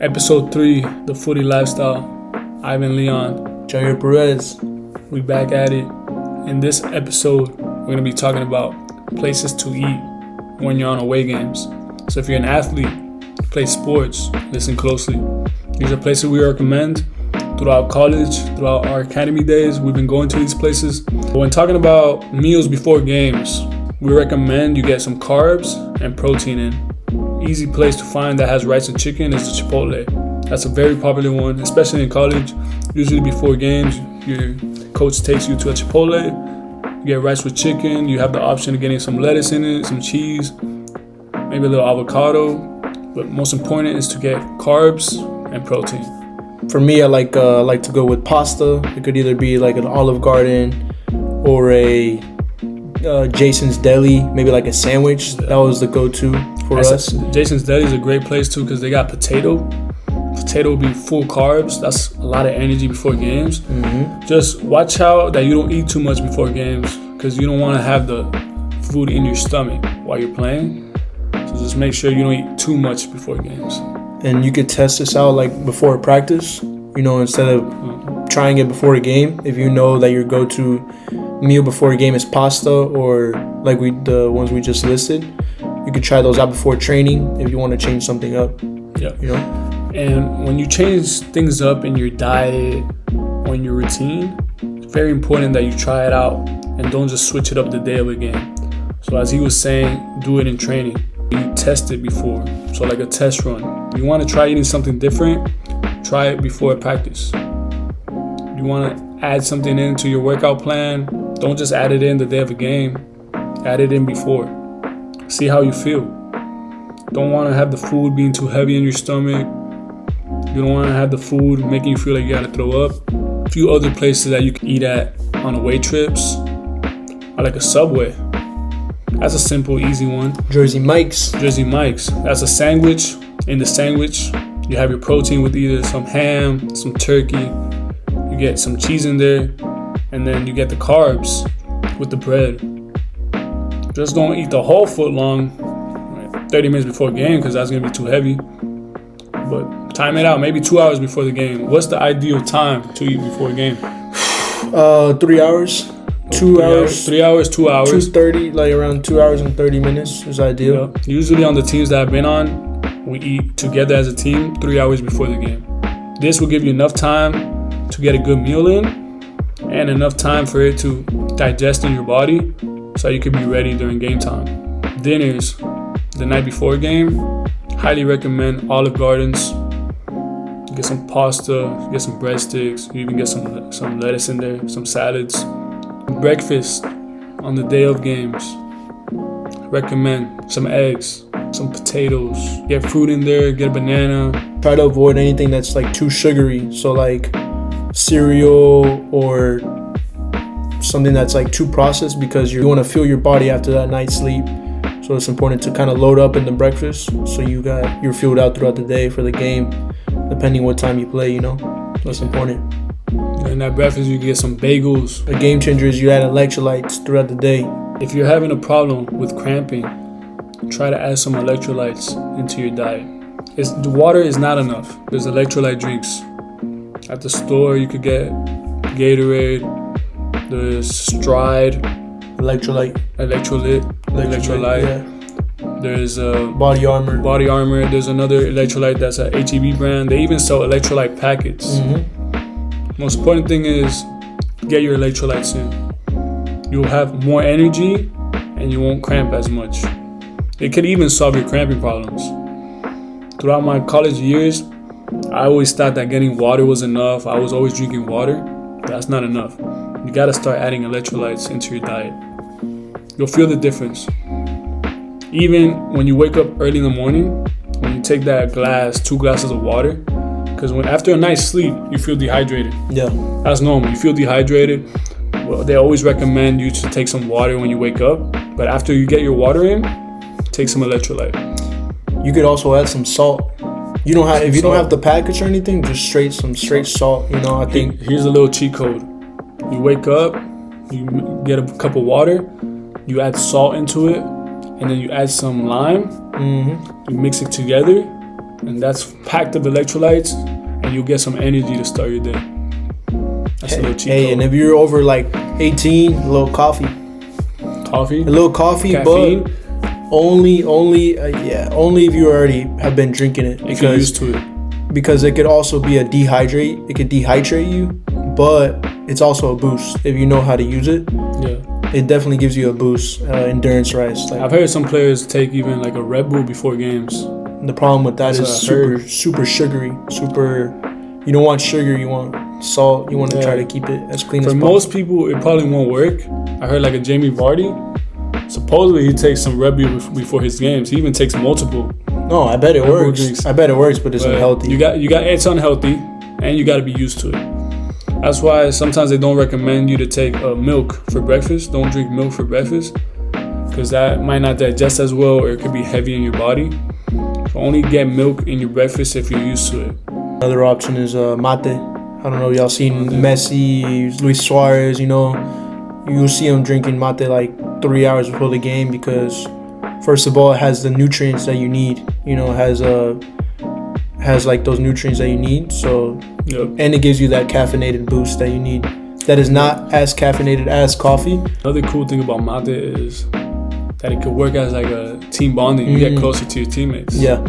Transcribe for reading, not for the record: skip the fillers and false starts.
Episode 3, The Footy Lifestyle. Ivan Leon. Jair Perez. We back at it. In this episode, we're going to be talking about places to eat when you're on away games. So if you're an athlete, play sports, listen closely. These are places we recommend throughout college, throughout our academy days. We've been going to these places. But when talking about meals before games, we recommend you get some carbs and protein in. Easy place to find that has rice and chicken is the Chipotle. That's a very popular one, especially in college. Usually before games, your coach takes you to a Chipotle. You get rice with chicken. You have the option of getting some lettuce in it, some cheese, maybe a little avocado. But most important is to get carbs and protein. For me, I like to go with pasta. It could either be like an Olive Garden or a Jason's Deli, maybe like a sandwich. That was the go-to for us. Jason's Deli is a great place too because they got potato. Potato will be full carbs. That's a lot of energy before games. Mm-hmm. Just watch out that you don't eat too much before games because you don't want to have the food in your stomach while you're playing. So just make sure you don't eat too much before games. And you could test this out like before practice, instead of trying it before a game. If you know that your go-to meal before a game is pasta or like the ones we just listed, you could try those out before training if you want to change something up. Yeah. And when you change things up in your diet or in your routine, it's very important that you try it out and don't just switch it up the day of a game. So as he was saying, do it in training. You test it before. So like a test run. You want to try eating something different, try it before practice. You want to add something into your workout plan, don't just add it in the day of a game. Add it in before. See how you feel. Don't want to have the food being too heavy in your stomach. You don't want to have the food making you feel like you got to throw up. A few other places that you can eat at on away trips are like a Subway. That's a simple, easy one. Jersey Mike's. That's a sandwich. In the sandwich, you have your protein with either some ham, some turkey. You get some cheese in there. And then you get the carbs with the bread. Just don't eat the whole foot long 30 minutes before game because that's going to be too heavy. But time it out, maybe 2 hours before the game. What's the ideal time to eat before a game? 3 hours. 2 hours. 3 hours, 2 hours. 2:30, like around 2 hours and 30 minutes is ideal. Yeah. Usually on the teams that I've been on, we eat together as a team 3 hours before the game. This will give you enough time to get a good meal in and enough time for it to digest in your body so you can be ready during game time. Dinners, the night before game, highly recommend Olive Gardens. Get some pasta, get some breadsticks, you even get some lettuce in there, some salads. Breakfast on the day of games, recommend some eggs, some potatoes, get fruit in there, get a banana. Try to avoid anything that's like too sugary, so like cereal or something that's like too processed because you want to fuel your body after that night's sleep. So it's important to kind of load up in the breakfast so you're fueled out throughout the day for the game, depending what time you play. That's important. In that breakfast, you can get some bagels. A game changer is you add electrolytes throughout the day. If you're having a problem with cramping, try to add some electrolytes into your diet. The water is not enough. There's electrolyte drinks. At the store, you could get Gatorade, there's Stride, Electrolyte. Yeah. There's Body Armor. There's another electrolyte that's a HEB brand. They even sell electrolyte packets. Mm-hmm. Most important thing is get your electrolytes in. You'll have more energy and you won't cramp as much. It could even solve your cramping problems. Throughout my college years, I always thought that getting water was enough. I was always drinking water. That's not enough. You gotta start adding electrolytes into your diet. You'll feel the difference. Even when you wake up early in the morning, when you take that 2 glasses of water, because after a night's sleep, you feel dehydrated. Yeah. That's normal. You feel dehydrated. Well, they always recommend you to take some water when you wake up. But after you get your water in, take some electrolyte. You could also add some salt. You don't have the package or anything, just some straight salt. I think here's a little cheat code. You wake up, you get a cup of water, you add salt into it, and then you add some lime. Mm-hmm. You mix it together, and that's packed of electrolytes, and you'll get some energy to start your day. That's a little cheat Hey, code. and if you're over like 18, a little coffee, Coffee, a little coffee, caffeine, but only if you already have been drinking it, if you're used to it. because it could also be a dehydrate. It could dehydrate you, but it's also a boost if you know how to use it. Yeah, It definitely gives you a boost, endurance rise. Like, I've heard some players take even like a Red Bull before games. the problem with that That's is what I super sugary. You don't want sugar. You want salt. You want to try to keep it as clean For as possible. most people, it probably won't work. I heard like a Jamie Vardy. Supposedly he takes some Red Bull before his games. He even takes multiple. No, I bet it Red Bull works. drinks. I bet it works, but it's But unhealthy. It's unhealthy, and you got to be used to it. That's why sometimes they don't recommend you to take milk for breakfast. Don't drink milk for breakfast, because that might not digest as well, or it could be heavy in your body. So only get milk in your breakfast if you're used to it. Another option is mate. I don't know, y'all seen Messi, Luis Suarez, you'll see them drinking mate like 3 hours before the game because, first of all, it has the nutrients that you need. Has like those nutrients that you need. So, Yep. and it gives you that caffeinated boost that you need. That is not as caffeinated as coffee. Another cool thing about mate is that it could work as like a team bonding. You get closer to your teammates. Yeah.